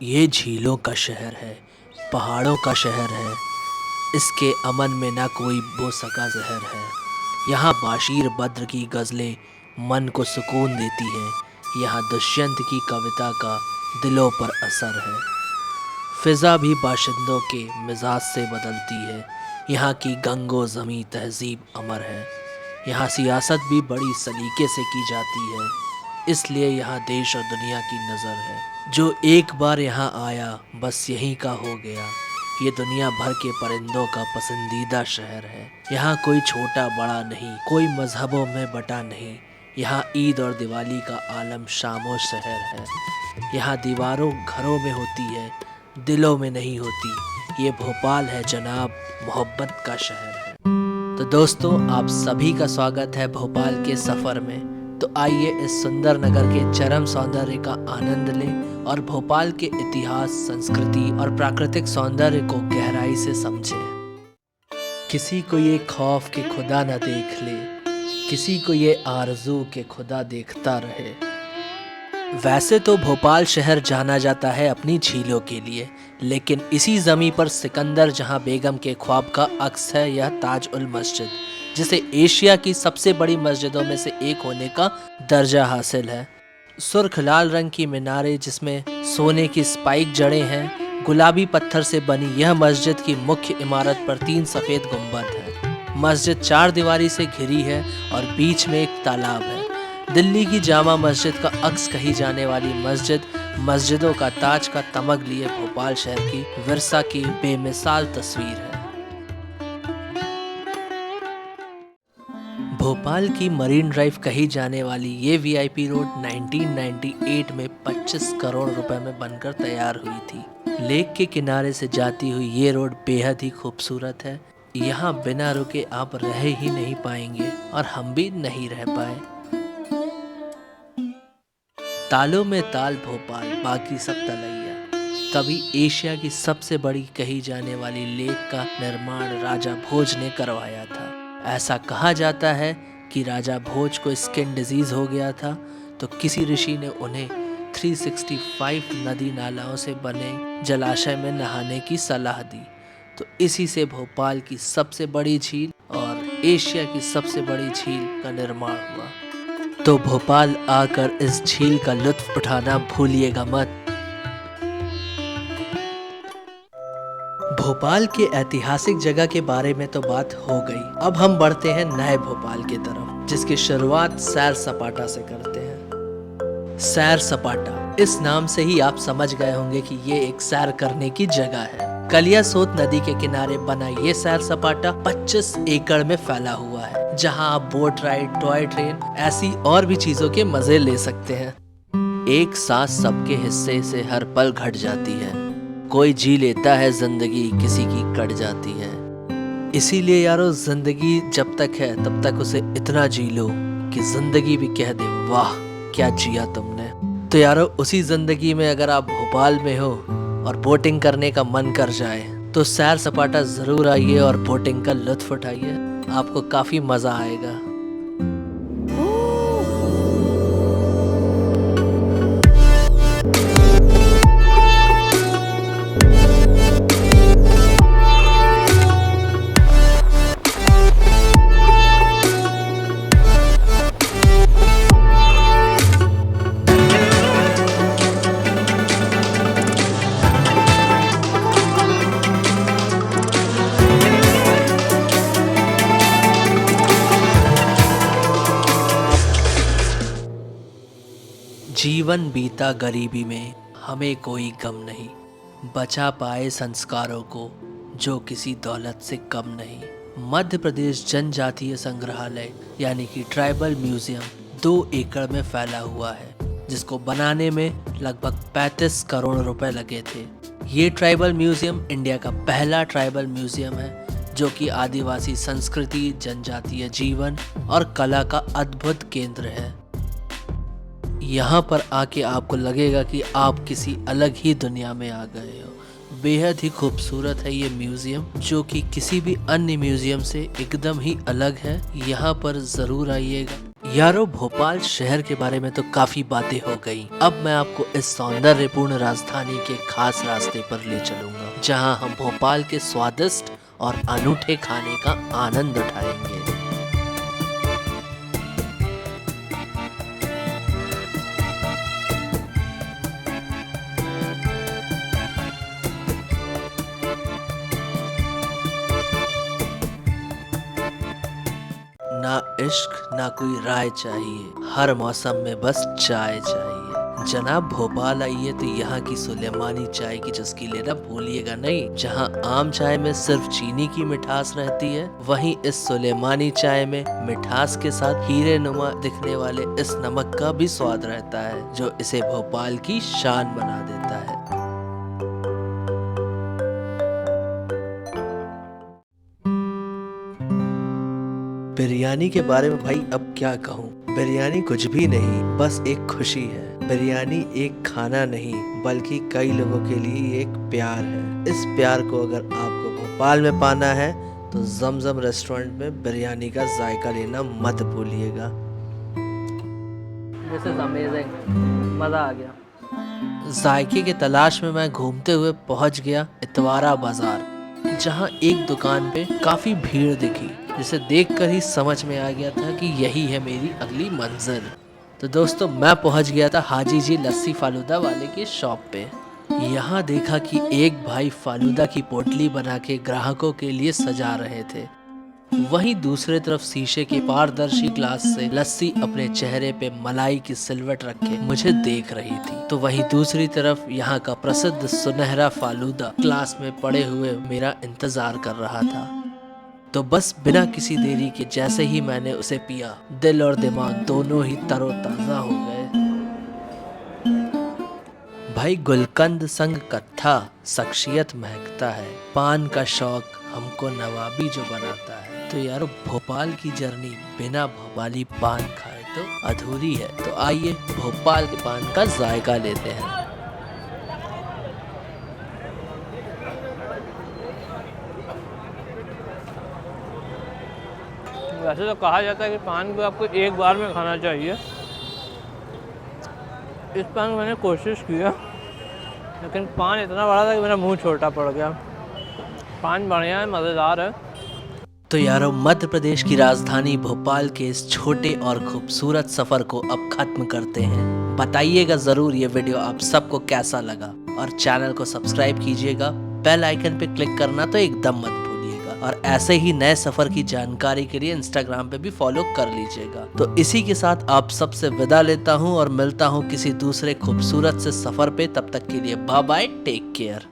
ये झीलों का शहर है, पहाड़ों का शहर है, इसके अमन में ना कोई बो सका जहर है। यहाँ बाशीर बद्र की गज़लें मन को सुकून देती हैं, यहाँ दुष्यंत की कविता का दिलों पर असर है। फ़िज़ा भी बाशिंदों के मिजाज से बदलती है, यहाँ की गंगो ज़मीं तहज़ीब अमर है। यहाँ सियासत भी बड़ी सलीके से की जाती है, इसलिए यहाँ देश और दुनिया की नज़र है। जो एक बार यहाँ आया बस यहीं का हो गया, ये दुनिया भर के परिंदों का पसंदीदा शहर है। यहाँ कोई छोटा बड़ा नहीं, कोई मजहबों में बटा नहीं, यहाँ ईद और दिवाली का आलम शामो शहर है। यहाँ दीवारों घरों में होती है, दिलों में नहीं होती। ये भोपाल है जनाब, मोहब्बत का शहर है। तो दोस्तों, आप सभी का स्वागत है भोपाल के सफ़र में। तो आइए इस सुंदर नगर के चरम सौंदर्य का आनंद लें और भोपाल के इतिहास, संस्कृति और प्राकृतिक सौंदर्य को गहराई से समझें। किसी को ये खौफ कि खुदा न देख ले, किसी को ये आरज़ू कि खुदा देखता रहे। वैसे तो भोपाल शहर जाना जाता है अपनी झीलों के लिए, लेकिन इसी ज़मीं पर सिकंदर जहां बेगम के ख्वाब का अक्स है यह ताज उल मस्जिद, जिसे एशिया की सबसे बड़ी मस्जिदों में से एक होने का दर्जा हासिल है। सुर्ख लाल रंग की मीनारें जिसमें सोने की स्पाइक जड़ें हैं, गुलाबी पत्थर से बनी यह मस्जिद की मुख्य इमारत पर 3 सफ़ेद गुंबद हैं। मस्जिद 4 दीवारी से घिरी है और बीच में एक तालाब है। दिल्ली की जामा मस्जिद का अक्स कही जाने वाली मस्जिद मस्जिदों का ताज का तमग लिए भोपाल शहर की विरसा की बेमिसाल तस्वीर है। भोपाल की मरीन ड्राइव कही जाने वाली ये वीआईपी रोड 1998 में 25 करोड़ रुपए में बनकर तैयार हुई थी। लेक के किनारे से जाती हुई ये रोड बेहद ही खूबसूरत है। यहाँ बिना रुके आप रह ही नहीं पाएंगे और हम भी नहीं रह पाए। तालों में ताल भोपाल, बाकी सब तलैया। कभी एशिया की सबसे बड़ी कही जाने वाली लेक का निर्माण राजा भोज ने करवाया था। ऐसा कहा जाता है कि राजा भोज को स्किन डिजीज हो गया था, तो किसी ऋषि ने उन्हें 365 नदी नालाओं से बने जलाशय में नहाने की सलाह दी। तो इसी से भोपाल की सबसे बड़ी झील और एशिया की सबसे बड़ी झील का निर्माण हुआ। तो भोपाल आकर इस झील का लुत्फ उठाना भूलिएगा मत। भोपाल के ऐतिहासिक जगह के बारे में तो बात हो गई। अब हम बढ़ते हैं नए भोपाल की तरफ, जिसकी शुरुआत सैर सपाटा से करते हैं। सैर सपाटा, इस नाम से ही आप समझ गए होंगे कि ये एक सैर करने की जगह है। कलियासोत नदी के किनारे बना ये सैर सपाटा 25 एकड़ में फैला हुआ है, जहां आप बोट राइड, टॉय ट्रेन ऐसी और भी चीजों के मजे ले सकते हैं। एक साथ सबके हिस्से से हर पल घट जाती है। कोई जी लेता है जिंदगी, किसी की कट जाती है। इसीलिए यारो, जिंदगी जब तक है तब तक उसे इतना जी लो कि जिंदगी भी कह दे वाह क्या जिया तुमने। तो यारो, उसी जिंदगी में अगर आप भोपाल में हो और बोटिंग करने का मन कर जाए तो सैर सपाटा जरूर आइए और बोटिंग का लुत्फ उठाइए। आपको काफी मजा आएगा। जीवन बीता गरीबी में, हमें कोई गम नहीं, बचा पाए संस्कारों को जो किसी दौलत से कम नहीं। मध्य प्रदेश जनजातीय संग्रहालय यानी कि ट्राइबल म्यूजियम 2 एकड़ में फैला हुआ है, जिसको बनाने में लगभग 35 करोड़ रुपए लगे थे। ये ट्राइबल म्यूजियम इंडिया का पहला ट्राइबल म्यूजियम है, जो कि आदिवासी संस्कृति, जनजातीय जीवन और कला का अद्भुत केंद्र है। यहाँ पर आके आपको लगेगा कि आप किसी अलग ही दुनिया में आ गए हो। बेहद ही खूबसूरत है ये म्यूजियम, जो कि किसी भी अन्य म्यूजियम से एकदम ही अलग है। यहाँ पर ज़रूर आइएगा। यारो भोपाल शहर के बारे में तो काफी बातें हो गई। अब मैं आपको इस सौंदर्यपूर्ण राजधानी के खास रास्ते पर ले चलूंगा, जहां हम भोपाल के स्वादिष्ट और अनूठे खाने का आनंद उठाएंगे। ना इश्क ना कोई राय चाहिए, हर मौसम में बस चाय चाहिए। जनाब भोपाल आइए तो यहाँ की सुलेमानी चाय की चुस्की लेना भूलिएगा नहीं। जहाँ आम चाय में सिर्फ चीनी की मिठास रहती है, वहीं इस सुलेमानी चाय में मिठास के साथ हीरे नुमा दिखने वाले इस नमक का भी स्वाद रहता है, जो इसे भोपाल की शान बना देता है। बिरयानी के बारे में भाई अब क्या कहूँ। बिरयानी कुछ भी नहीं, बस एक खुशी है। बिरयानी एक खाना नहीं, बल्कि कई लोगों के लिए एक प्यार है। इस प्यार को अगर आपको भोपाल में पाना है तो जमजम रेस्टोरेंट में बिरयानी का जायका लेना मत भूलिएगा। दिस इज अमेजिंग, मज़ा आ गया। जायके की तलाश में मैं घूमते हुए पहुंच गया इतवारा बाजार, जहां एक दुकान पे काफी भीड़ दिखी, जिसे देखकर ही समझ में आ गया था कि यही है मेरी अगली मंजिल। तो दोस्तों मैं पहुंच गया था हाजी जी लस्सी फालूदा वाले की शॉप पे। यहाँ देखा कि एक भाई फालूदा की पोटली बना के ग्राहकों के लिए सजा रहे थे, वहीं दूसरे तरफ शीशे के पारदर्शी ग्लास से लस्सी अपने चेहरे पे मलाई की सिलवट रखे मुझे देख रही थी। तो वहीं दूसरी तरफ यहाँ का प्रसिद्ध सुनहरा फालूदा ग्लास में पड़े हुए मेरा इंतजार कर रहा था। तो बस बिना किसी देरी के जैसे ही मैंने उसे पिया, दिल और दिमाग दोनों ही तरोताजा हो गए। भाई गुलकंद संग कत्था शख्सियत महकता है, पान का शौक हमको नवाबी जो बनाता है। तो यारो भोपाल की जर्नी बिना भोपाली पान खाए तो अधूरी है। तो आइए भोपाल के पान का जायका लेते हैं। वैसे तो कहा जाता है कि पान को आपको एक बार में खाना चाहिए। इस पान में मैंने कोशिश किया, लेकिन पान इतना बड़ा था कि मेरा मुंह छोटा पड़ गया। पान बढ़िया है, मज़ेदार है। तो यारो मध्य प्रदेश की राजधानी भोपाल के इस छोटे और खूबसूरत सफर को अब खत्म करते हैं। बताइएगा जरूर ये वीडियो आप सबको कैसा लगा, और चैनल को सब्सक्राइब कीजिएगा। बेल आइकन पे क्लिक करना तो एकदम मत भूलिएगा, और ऐसे ही नए सफर की जानकारी के लिए इंस्टाग्राम पे भी फॉलो कर लीजिएगा। तो इसी के साथ आप सबसे विदा लेता हूँ और मिलता हूँ किसी दूसरे खूबसूरत से सफर पे। तब तक के लिए बाय बाय, टेक केयर।